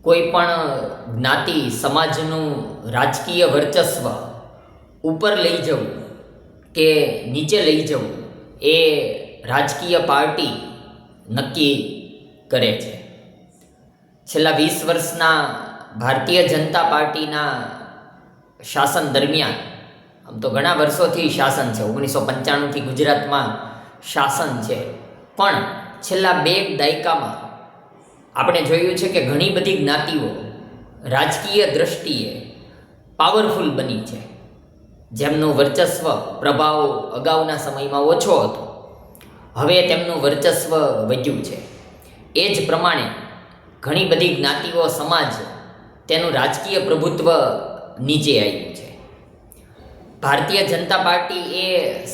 કોઈ પણ જ્ઞાતિ સમાજનું રાજકીય વર્ચસ્વ ઉપર લઈ જવું કે નીચે લઈ જવું એ રાજકીય પાર્ટી નક્કી કરે છે. છેલ્લા 20 વર્ષના ભારતીય જનતા પાર્ટીના શાસન દરમિયાન, આમ તો ઘણા વર્ષોથી શાસન છે, 1995થી ગુજરાતમાં શાસન છે, પણ છેલ્લા 2 દાયકામાં આપણે જોયું છે કે ઘણી બધી જ્ઞાતિઓ રાજકીય દ્રષ્ટિએ પાવરફુલ બની છે. જેમનું વર્ચસ્વ પ્રભાવ અગાઉના સમયમાં ઓછો હતો, હવે તેમનું વર્ચસ્વ વધ્યું છે. એ જ પ્રમાણે ઘણી બધી જ્ઞાતિઓ સમાજ તેનું રાજકીય પ્રભુત્વ નીચે આવ્યું છે. ભારતીય જનતા પાર્ટી એ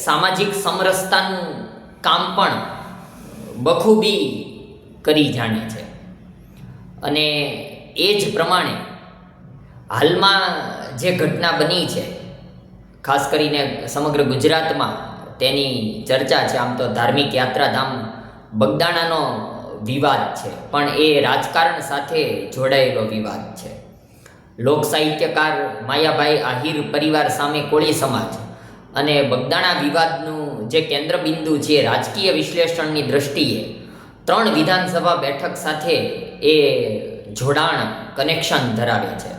સામાજિક સમરસતાનું કામ પણ બખૂબી કરી જાણે છે અને એ જ પ્રમાણે હાલમાં જે ઘટના બની છે, ખાસ કરીને સમગ્ર ગુજરાતમાં તેની ચર્ચા છે. આમ તો ધાર્મિક યાત્રાધામ બગદાણાનો વિવાદ છે, પણ એ રાજકારણ સાથે જોડાયેલો વિવાદ છે. લોક સાહિત્યકાર માયાભાઈ આહિર પરિવાર સામે કોળી સમાજ અને બગદાણા વિવાદનું જે કેન્દ્રબિંદુ છે, રાજકીય વિશ્લેષણની દૃષ્ટિએ 3 વિધાનસભા બેઠક સાથે એ જોડાણ કનેક્શન ધરાવે છે.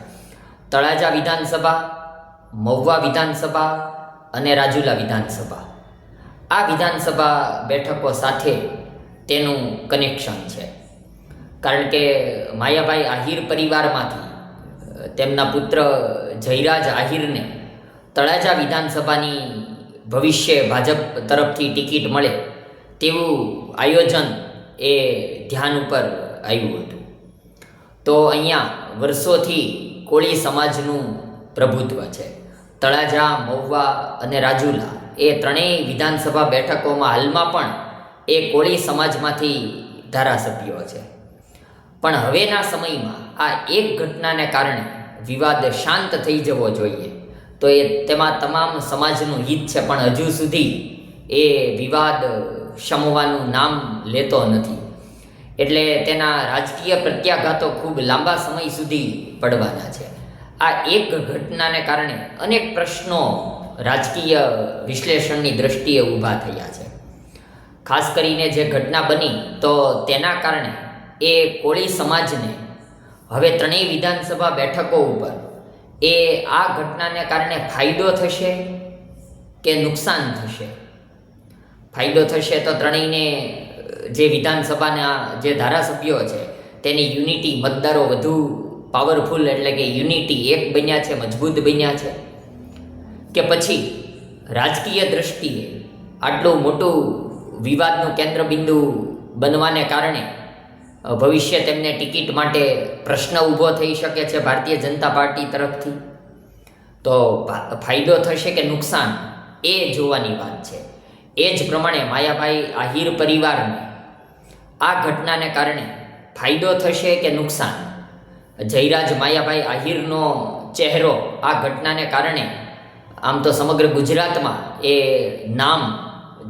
તળાજા વિધાનસભા, મહુવા વિધાનસભા અને રાજુલા વિધાનસભા, આ વિધાનસભા બેઠકો સાથે તેનું કનેક્શન છે. કારણ કે માયાભાઈ આહિર પરિવારમાંથી તેમના પુત્ર જયરાજ આહિરને તળાજા વિધાનસભાની ભવિષ્ય ભાજપ તરફથી ટિકિટ મળે તેવું આયોજન એ ધ્યાન ઉપર આવ્યું હતું. તો અહીંયા વર્ષોથી કોળી સમાજનું પ્રભુત્વ છે. તળાજા, મહુવા અને રાજુલા એ 3 વિધાનસભા બેઠકોમાં હાલમાં પણ એ કોળી સમાજમાંથી ધારાસભ્યો છે. પણ હવેના સમયમાં આ એક ઘટનાને કારણે વિવાદ શાંત થઈ જવો જોઈએ, તો એ તેમાં તમામ સમાજનું હિત છે, પણ હજુ સુધી એ વિવાદ શમવાનું નામ લેતો નથી. એટલે તેના રાજકીય પ્રત્યાઘાતો ખૂબ લાંબા સમય સુધી પડવાના છે. આ એક ઘટનાને કારણે અનેક પ્રશ્નો રાજકીય વિશ્લેષણની દૃષ્ટિએ ઊભા થયા છે. ખાસ કરીને જે ઘટના બની, તો તેના કારણે એ કોળી સમાજને હવે 3 વિધાનસભા બેઠકો ઉપર એ આ ઘટનાને કારણે ફાયદો થશે કે નુકસાન થશે. ફાયદો થશે તો 3ને જે વિધાનસભાના જે ધારાસભ્યો છે તેની યુનિટી, મતદારો વધુ પાવરફુલ એટલે કે યુનિટી એક બન્યા છે, મજબૂત બન્યા છે. કે પછી રાજકીય દ્રષ્ટિએ આટલું મોટું વિવાદનું કેન્દ્રબિંદુ બનવાને કારણે ભવિષ્ય તેમને ટિકિટ માટે પ્રશ્ન ઊભો થઈ શકે છે ભારતીય જનતા પાર્ટી તરફથી. તો ફાયદો થશે કે નુકસાન એ જોવાની વાત છે. એ જ પ્રમાણે માયાભાઈ આહિર પરિવારને આ ઘટનાને કારણે ફાયદો થશે કે નુકસાન. જયરાજ માયાભાઈ આહિરનો ચહેરો આ ઘટનાને કારણે આમ તો સમગ્ર ગુજરાતમાં એ નામ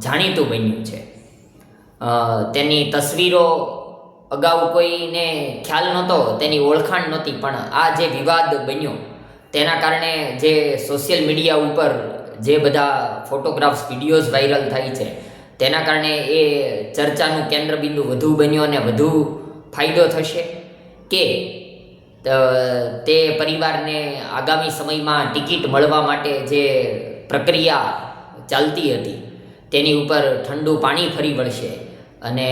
જાણીતું બન્યું છે. તેની તસવીરો અગાઉ કોઈને ખ્યાલ નહોતો, તેની ઓળખાણ નહોતી, પણ આ જે વિવાદ બન્યો તેના કારણે જે સોશિયલ મીડિયા ઉપર જે બધા ફોટોગ્રાફ્સ, વિડીયોઝ વાયરલ થાય છે, તેના કારણે એ ચર્ચાનું કેન્દ્રબિંદુ વધુ બન્યો અને વધુ ફાયદો થશે કે તે પરિવારને આગામી સમયમાં ટિકિટ મળવા માટે જે પ્રક્રિયા ચાલતી હતી તેની ઉપર ઠંડુ પાણી ફરી વળશે અને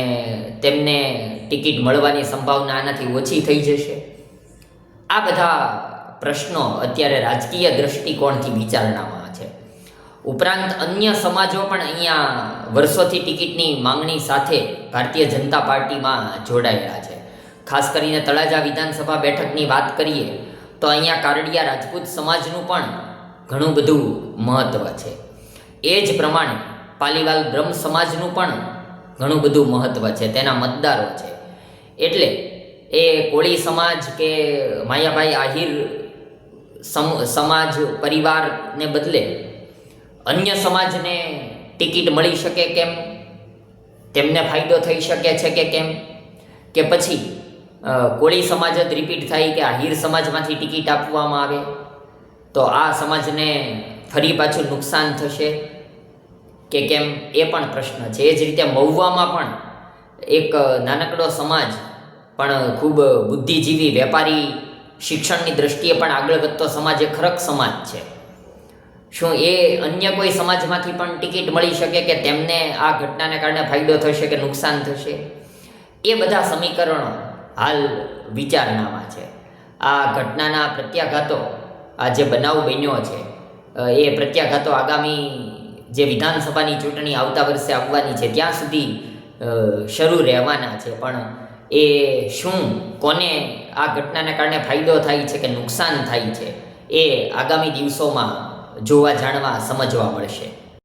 તેમને ટિકિટ મળવાની સંભાવના આનાથી ઓછી થઈ જશે. આ બધા પ્રશ્નો અત્યારે રાજકીય દૃષ્ટિકોણથી વિચારણામાં છે. ઉપરાંત અન્ય સમાજો પણ અહીંયા વર્ષોથી ટિકિટની માંગણી સાથે ભારતીય જનતા પાર્ટીમાં જોડાયેલા છે. ખાસ કરીને તળાજા વિધાનસભા બેઠકની વાત કરીએ તો અહીંયા કારડિયા રાજપૂત સમાજનું પણ ઘણું બધું મહત્ત્વ છે. એ જ પ્રમાણે પાલીવાલ બ્રહ્મ સમાજનું પણ ઘણું બધું મહત્ત્વ છે, તેના મતદારો છે. એટલે એ કોળી સમાજ કે માયાભાઈ આહિર સમાજ પરિવારને બદલે અન્ય સમાજને ટિકિટ મળી શકે કેમ, તેમને ફાયદો થઈ શકે છે કે કેમ, કે પછી કોળી સમાજ જ રિપીટ થાય કે આહિર સમાજમાંથી ટિકિટ આપવામાં આવે તો આ સમાજને ફરી પાછું નુકસાન થશે કે કેમ એ પણ પ્રશ્ન છે. એ જ રીતે મહુવામાં પણ એક નાનકડો સમાજ પણ ખૂબ બુદ્ધિજીવી વેપારી શિક્ષણની દ્રષ્ટિએ પણ આગળ વધતો સમાજ એ ખરક સમાજ છે. શું એ અન્ય કોઈ સમાજમાંથી પણ ટિકિટ મળી શકે કે તેમને આ ઘટનાને કારણે ફાયદો થશે કે નુકસાન થશે? એ બધા સમીકરણો હાલ વિચારણામાં છે. આ ઘટનાના પ્રત્યાઘાતો, આ જે બનાવ બન્યો છે એ પ્રત્યાઘાતો આગામી જે વિધાનસભાની ચૂંટણી આવતા વર્ષે આવવાની છે ત્યાં સુધી શરૂ રહેવાના છે. પણ એ શું કોને આ ઘટનાને કારણે ફાયદો થાય છે કે નુકસાન થાય છે એ આગામી દિવસોમાં જોવા જાણવા સમજવા મળશે.